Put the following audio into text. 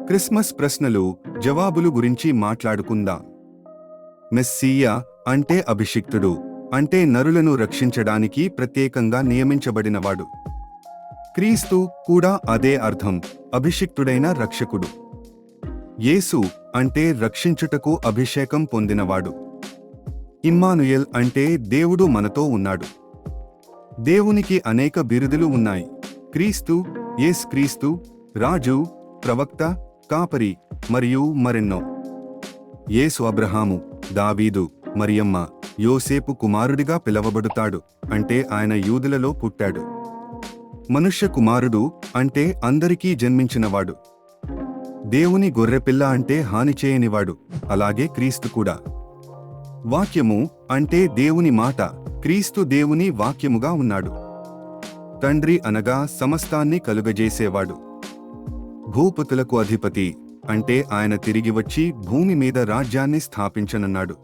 Christmas ప్రశ్నలు జవాబులు గురించి మాట్లాడుకుందాం. మెస్సీయా అంటే అభిషిక్తుడు, అంటే నరులను రక్షించడానికి ప్రత్యేకంగా నియమించబడినవాడు. క్రీస్తు కూడా అదే అర్థం, అభిషిక్తుడైన రక్షకుడు. యేసు అంటే రక్షించుటకు అభిషేకం పొందినవాడు. ఇమ్మానుయేల్ అంటే దేవుడు మనతో ఉన్నాడు. దేవునికి అనేక బిరుదులు ఉన్నాయి. క్రీస్తు, యేసు క్రీస్తు, రాజు, ప్రవక్త, కాపరి మరియు మరెన్నో. యేసు అబ్రహాము, దావీదు, మరియమ్మ, యోసేపు కుమారుడిగా పిలవబడుతాడు, అంటే ఆయన యూదులలో పుట్టాడు. మనుష్య కుమారుడు అంటే అందరికీ జన్మించినవాడు. దేవుని గొర్రెపిల్ల అంటే హాని చేయనివాడు, అలాగే క్రీస్తు కూడా. వాక్యము అంటే దేవుని మాట, క్రీస్తు దేవుని వాక్యముగా ఉన్నాడు. తండ్రి అనగా సమస్తాన్ని కలుగజేసేవాడు. భూపతులకు అధిపతి అంటే ఆయన తిరిగి వచ్చి భూమి మీద రాజ్యాన్ని స్థాపించనున్నాడు.